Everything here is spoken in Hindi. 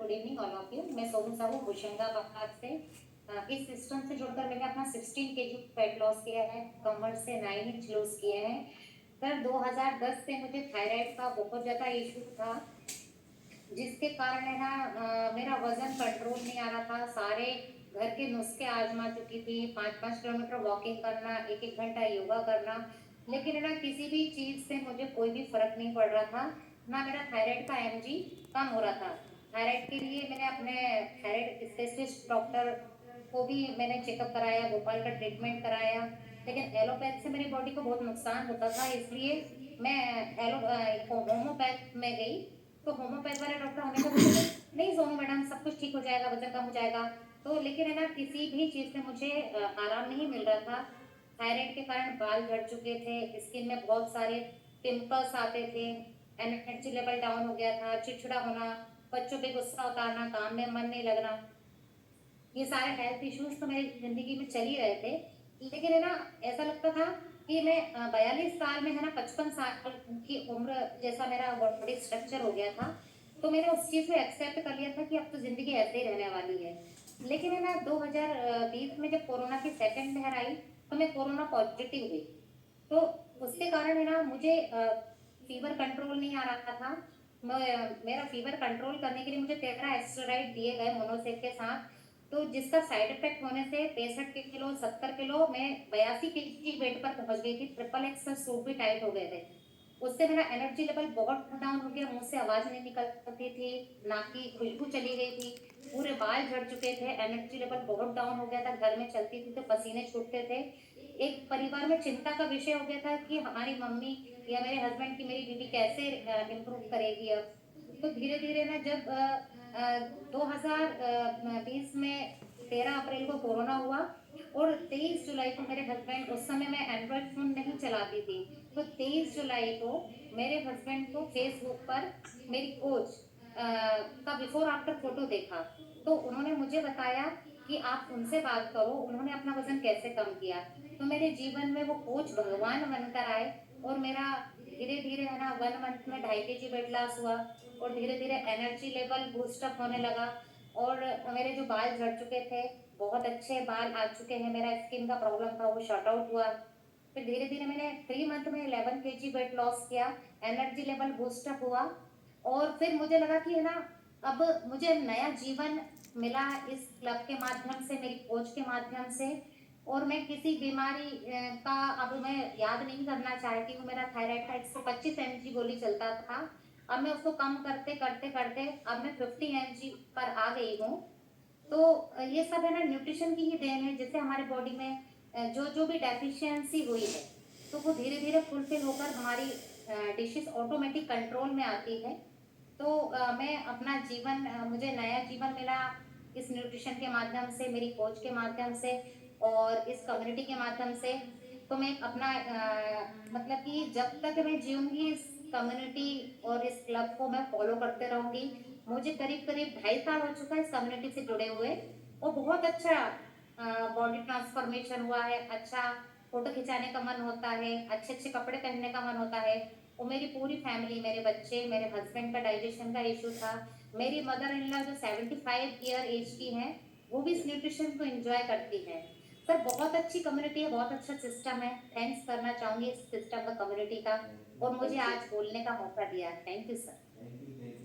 Good evening all of you. मैं सोनू साहू होशंगाबाद से। इस सिस्टम से जुड़कर मैंने अपना 16 केजी फैट लॉस किया है, कमर से 9 इंच लूज किए हैं। सर 2010 से मुझे थायराइड का बहुत ज़्यादा इशू था, जिसके कारण है ना मेरा वजन कंट्रोल नहीं आ रहा था। सारे घर के नुस्खे आजमा चुकी थी, 5-5 किलोमीटर वॉकिंग करना, 1-1 घंटा योगा करना, लेकिन है ना किसी भी चीज से मुझे कोई भी फर्क नहीं पड़ रहा था। ना मेरा थायराइड का एमजी कम हो रहा था। थायराइड के लिए मैंने अपने थायराइड स्पेशलिस्ट डॉक्टर को भी मैंने चेकअप कराया, भोपाल का ट्रीटमेंट कराया, लेकिन एलोपैथ से मेरी बॉडी को बहुत नुकसान होता था। इसलिए मैं होम्योपैथ में गई। तो होम्योपैथ वाले डॉक्टर हमेशा बोलते थे नहीं सोनू मैडम सब कुछ ठीक हो जाएगा, वजन कम हो जाएगा। तो लेकिन है ना किसी भी चीज से मुझे आराम नहीं मिल रहा था। थायराइड के कारण बाल झड़ चुके थे, स्किन में बहुत सारे पिंपल्स आते थे, एनर्जी लेवल डाउन हो गया था, चिड़चिड़ा होना, बच्चों पे गुस्सा उतारना, काम में मन नहीं लगना, ये सारे हेल्थ इश्यूज तो मेरी जिंदगी में चल ही रहे थे। लेकिन है ना ऐसा लगता था कि मैं 42 साल में है ना 55 साल की उम्र जैसा मेरा बॉडी स्ट्रक्चर हो गया था। तो मैंने उस चीज को एक्सेप्ट कर लिया था कि अब तो जिंदगी ऐसे ही रहने वाली है। लेकिन है ना 2020 में जब कोरोना की सेकेंड लहर आई तो मैं कोरोना पॉजिटिव हुई। तो उसके कारण है ना मुझे फीवर कंट्रोल नहीं आ रहा था। मेरा फीवर कंट्रोल करने के लिए मुझे 13 एस्टेरॉइड दिए गए मोनोसेट के साथ। तो जिसका साइड इफेक्ट होने से 65 किलो 70 किलो मैं 82 केजी वेट पर पहुंच गई थी। ट्रिपल एक्सल सूट भी टाइट हो गए थे। उससे मेरा एनर्जी लेवल बहुत डाउन हो गया, मुंह से आवाज नहीं निकलती थी, नाक की खुशबू चली गई थी, पूरे बाल झड़ चुके थे, एनर्जी लेवल बहुत डाउन हो गया था, घर में चलती थी तो पसीने छूटते थे। एक परिवार में चिंता का विषय हो गया था कि हमारी मम्मी या मेरे हस्बैंड की मेरी बीवी कैसे इम्प्रूव करेगी अब। तो धीरे धीरे ना जब 2020 में 13 अप्रैल को कोरोना हुआ और 23 जुलाई को मेरे हस्बैंड, उस समय मैं एंड्रॉइड फोन नहीं चलाती थी, तो 23 जुलाई को मेरे हस्बैंड को फेसबुक पर मेरी कोच का बिफोर आफ्टर फोटो देखा। तो उन्होंने मुझे बताया कि आप उनसे बात करो, उन्होंने अपना वजन कैसे कम किया। तो मेरे जीवन में वो कोच भगवान बनकर आए और मेरा धीरे धीरे है ना 1 मंथ में 2.5 केजी वेट लॉस हुआ और धीरे धीरे एनर्जी लेवल बूस्टअप होने लगा। और मेरे जो बाल झड़ चुके थे, बहुत अच्छे बाल आ चुके हैं, मेरा स्किन का प्रॉब्लम था वो शॉर्ट आउट हुआ। फिर धीरे धीरे मैंने 3 मंथ में 11 केजी वेट लॉस किया, एनर्जी लेवल बूस्टअप हुआ। और फिर मुझे लगा कि है ना अब मुझे नया जीवन मिला इस क्लब के माध्यम से, मेरी कोच के माध्यम से। और मैं किसी बीमारी का अब मैं याद नहीं करना चाहती हूँ। मेरा थायराइड का 125 mg गोली चलता था, अब मैं उसको कम करते करते करते अब मैं 50 mg पर आ गई हूँ। तो ये सब है ना न्यूट्रिशन की ही देन है, जिससे हमारे बॉडी में जो जो भी डेफिशिएंसी हुई है तो वो धीरे धीरे फुलफिल होकर हमारी डिशेस ऑटोमेटिक कंट्रोल में आती है। तो मैं अपना जीवन मुझे नया जीवन मिला इस न्यूट्रिशन के माध्यम से, मेरी कोच के माध्यम से और इस कम्युनिटी के माध्यम से। तो मैं अपना मतलब कि जब तक मैं जीऊंगी इस कम्युनिटी और इस क्लब को मैं फॉलो करते रहूंगी। मुझे करीब करीब 2.5 साल हो चुका है इस कम्युनिटी से जुड़े हुए और बहुत अच्छा बॉडी ट्रांसफॉर्मेशन हुआ है। अच्छा फोटो खिंचाने का मन होता है, अच्छे अच्छे कपड़े पहनने का मन होता है। और मेरी पूरी फैमिली, मेरे बच्चे, मेरे हस्बैंड का डाइजेशन का इशू था, मेरी मदर इन लॉ जो 75 ईयर एज की है वो भी इस न्यूट्रिशन को एंजॉय करती है। सर बहुत अच्छी कम्युनिटी है, बहुत अच्छा सिस्टम है। थैंक्स करना चाहूंगी इस सिस्टम का, कम्युनिटी का, और मुझे आज बोलने का मौका दिया। Thank you sir.